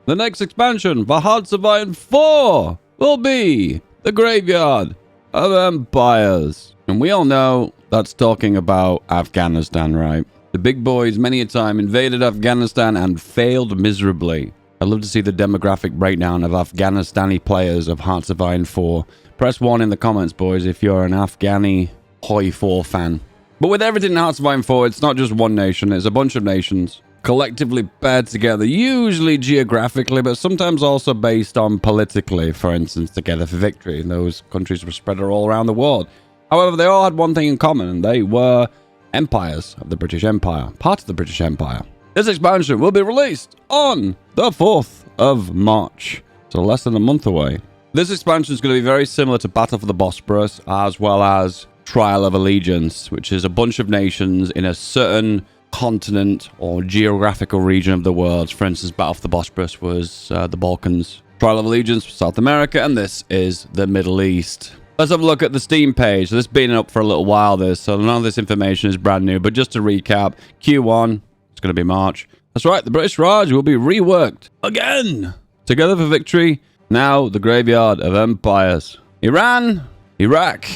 The next expansion for Hearts of Iron 4 will be the Graveyard of Empires. And we all know that's talking about Afghanistan, right? The big boys many a time invaded Afghanistan and failed miserably. I'd love to see the demographic breakdown of Afghanistani players of Hearts of Iron 4. Press 1 in the comments, boys, if you're an Afghani Hoi 4 fan. But with everything in Hearts of Iron 4, it's not just one nation, it's a bunch of nations. Collectively paired together, usually geographically, but sometimes also based on politically. For instance, Together for Victory. Those countries were spread all around the world. However, they all had one thing in common, and they were empires of the British Empire, part of the British Empire. This expansion will be released on the 4th of March, so less than a month away. This expansion is going to be very similar to Battle for the Bosporus, as well as Trial of Allegiance, which is a bunch of nations in a certain continent or geographical region of the world. For instance, Battle for the Bosporus was the Balkans. Trial of Allegiance was South America, and this is the Middle East. Let's have a look at the Steam page. So this has been up for a little while, so none of this information is brand new. But just to recap, Q1, it's going to be March. That's right, the British Raj will be reworked again. Together for Victory, now the Graveyard of Empires. Iran, Iraq,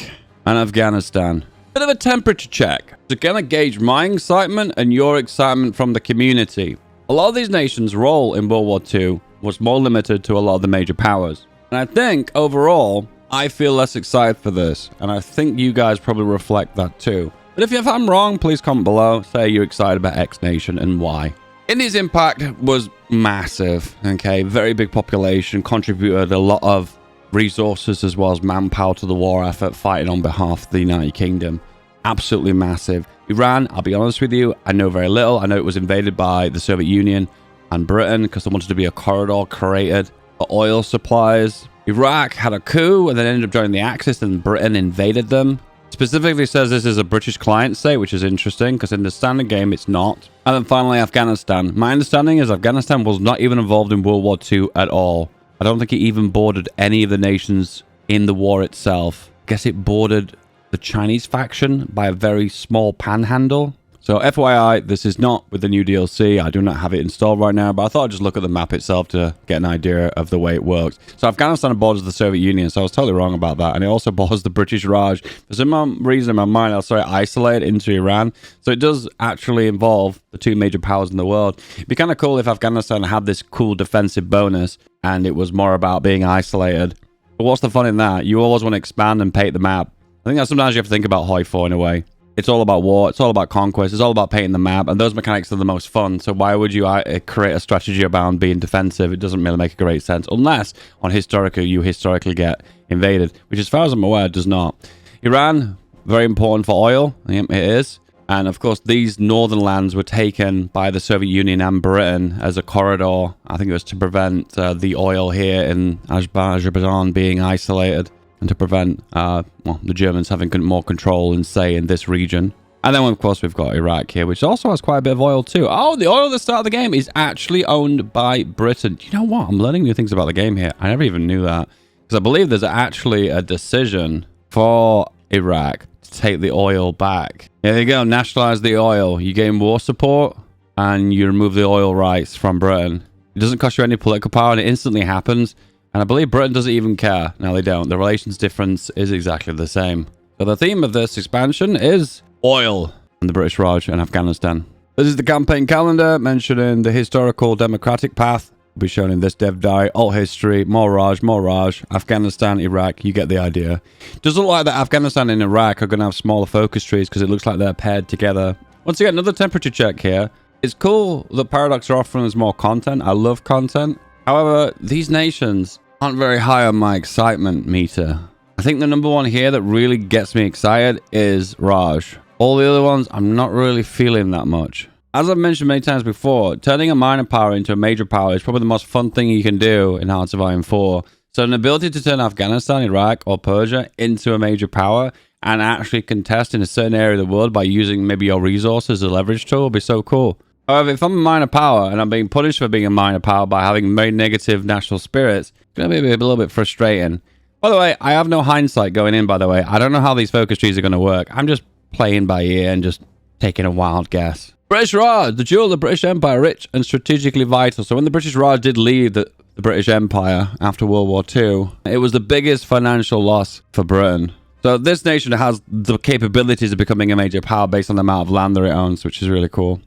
and Afghanistan. Bit of a temperature check to kind of gauge my excitement and your excitement from the community. A lot of these nations' role in World War II was more limited to a lot of the major powers. And I think overall, I feel less excited for this, and I think you guys probably reflect that too. But if I'm wrong, please comment below, say you're excited about X nation and why. India's impact was massive, okay? Very big population, contributed a lot of resources as well as manpower to the war effort, fighting on behalf of the United Kingdom. Absolutely massive. Iran, I'll be honest with you, I know very little. I know it was invaded by the Soviet Union and Britain because they wanted to be a corridor created for oil supplies. Iraq had a coup and then ended up joining the Axis, and Britain invaded them. Specifically says this is a British client state, which is interesting because in the standard game it's not. And then finally Afghanistan. My understanding is Afghanistan was not even involved in World War II at all. I don't think it even bordered any of the nations in the war itself. I guess it bordered the Chinese faction by a very small panhandle. So FYI, this is not with the new DLC. I do not have it installed right now, but I thought I'd just look at the map itself to get an idea of the way it works. So Afghanistan borders the Soviet Union, so I was totally wrong about that. And it also borders the British Raj. For some reason in my mind, I was sort of isolated into Iran. So it does actually involve the two major powers in the world. It'd be kind of cool if Afghanistan had this cool defensive bonus and it was more about being isolated. But what's the fun in that? You always want to expand and paint the map. I think that sometimes you have to think about Hoi 4 in a way. It's all about war, it's all about conquest, it's all about painting the map, and those mechanics are the most fun. So why would you create a strategy about being defensive? It doesn't really make a great sense, unless on historical you historically get invaded, which as far as I'm aware does not. Iran, very important for oil, it is. And of course these northern lands were taken by the Soviet Union and Britain as a corridor. I think it was to prevent the oil here in Azerbaijan being isolated, and to prevent the Germans having more control and say in this region. And then, of course, we've got Iraq here, which also has quite a bit of oil too. Oh, the oil at the start of the game is actually owned by Britain. You know what? I'm learning new things about the game here. I never even knew that. Because I believe there's actually a decision for Iraq to take the oil back. There you go. Nationalize the oil. You gain war support and you remove the oil rights from Britain. It doesn't cost you any political power and it instantly happens. And I believe Britain doesn't even care. No, they don't. The relations difference is exactly the same. So the theme of this expansion is oil and the British Raj and Afghanistan. This is the campaign calendar mentioning the historical democratic path. Will be shown in this dev diary. Alt history, more Raj, Afghanistan, Iraq. You get the idea. Does look like that Afghanistan and Iraq are going to have smaller focus trees because it looks like they're paired together. Once again, another temperature check here. It's cool that Paradox are offering us more content. I love content. However, these nations aren't very high on my excitement meter. I think the number one here that really gets me excited is Raj. All the other ones, I'm not really feeling that much. As I've mentioned many times before, turning a minor power into a major power is probably the most fun thing you can do in Hearts of Iron 4. So an ability to turn Afghanistan, Iraq, or Persia into a major power and actually contest in a certain area of the world by using maybe your resources as a leverage tool would be so cool. However, if I'm a minor power and I'm being punished for being a minor power by having very negative national spirits, it's going to be a little bit frustrating. By the way, I have no hindsight going in, by the way. I don't know how these focus trees are going to work. I'm just playing by ear and just taking a wild guess. British Raj, the jewel of the British Empire, rich and strategically vital. So when the British Raj did leave the British Empire after World War II, it was the biggest financial loss for Britain. So this nation has the capabilities of becoming a major power based on the amount of land that it owns, which is really cool.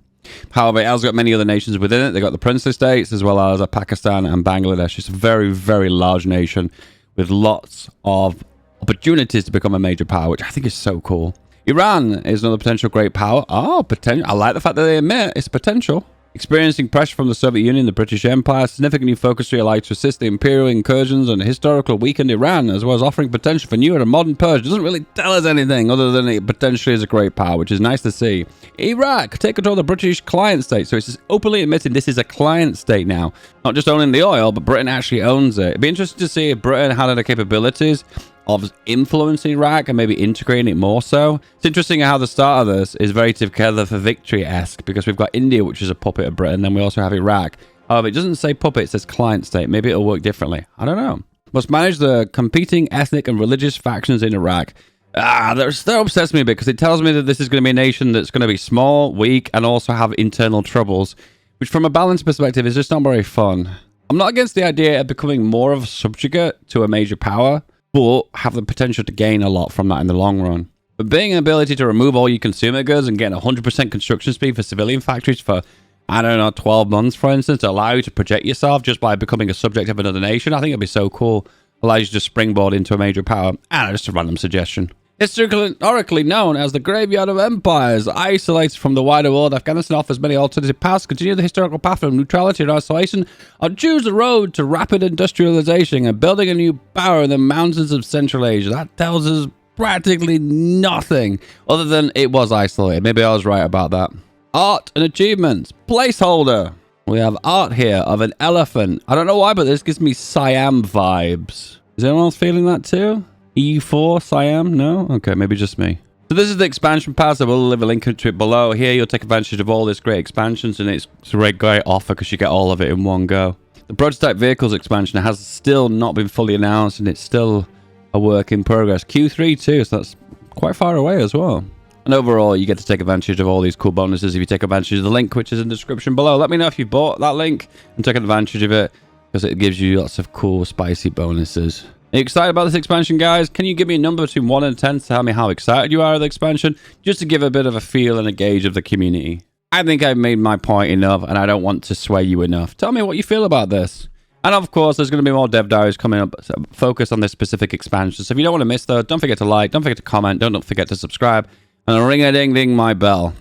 However, it has got many other nations within it. They've got the princely states as well as Pakistan and Bangladesh. It's a very, very large nation with lots of opportunities to become a major power, which I think is so cool. Iran is another potential great power. Oh, potential. I like the fact that they admit it's potential. Experiencing pressure from the Soviet Union, the British Empire, significantly focused their allies to assist the imperial incursions and historically weakened Iran, as well as offering potential for newer and modern Persia. It doesn't really tell us anything other than it potentially is a great power, which is nice to see. Iraq, take control of the British client state. So it's openly admitting this is a client state now. Not just owning the oil, but Britain actually owns it. It'd be interesting to see if Britain had the capabilities of influencing Iraq and maybe integrating it more so. It's interesting how the start of this is very together for victory-esque, because we've got India, which is a puppet of Britain, then we also have Iraq. However, it doesn't say puppet, it says client state. Maybe it'll work differently. I don't know. Must manage the competing ethnic and religious factions in Iraq. That upsets me a bit, because it tells me that this is going to be a nation that's going to be small, weak, and also have internal troubles, which from a balanced perspective is just not very fun. I'm not against the idea of becoming more of a subjugate to a major power, but have the potential to gain a lot from that in the long run. But being an ability to remove all your consumer goods and get 100% construction speed for civilian factories for, I don't know, 12 months, for instance, to allow you to project yourself just by becoming a subject of another nation, I think it'd be so cool. Allows you to just springboard into a major power. Just a random suggestion. Historically known as the Graveyard of Empires, isolated from the wider world, Afghanistan offers many alternative paths. Continue the historical path of neutrality and isolation, or choose the road to rapid industrialization and building a new power in the mountains of Central Asia. That tells us practically nothing other than it was isolated. Maybe I was right about that. Art and achievements. Placeholder. We have art here of an elephant. I don't know why, but this gives me Siam vibes. Is anyone else feeling that too? E4 Siam? No? Okay, maybe just me. So this is the expansion pass. I will leave a link to it below. Here you'll take advantage of all these great expansions, and it's a great offer because you get all of it in one go. The prototype vehicles expansion has still not been fully announced, and it's still a work in progress. Q3 too, so that's quite far away as well. And overall, you get to take advantage of all these cool bonuses if you take advantage of the link, which is in the description below. Let me know if you bought that link and took advantage of it, because it gives you lots of cool, spicy bonuses. Are you excited about this expansion, guys? Can you give me a number between 1 and 10 to tell me how excited you are of the expansion? Just to give a bit of a feel and a gauge of the community. I think I've made my point enough, and I don't want to sway you enough. Tell me what you feel about this. And of course, there's going to be more dev diaries coming up, so focus on this specific expansion. So if you don't want to miss those, don't forget to like, don't forget to comment, don't forget to subscribe, and ring-a-ding-ding my bell.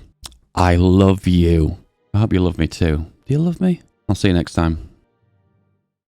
I love you. I hope you love me too. Do you love me? I'll see you next time.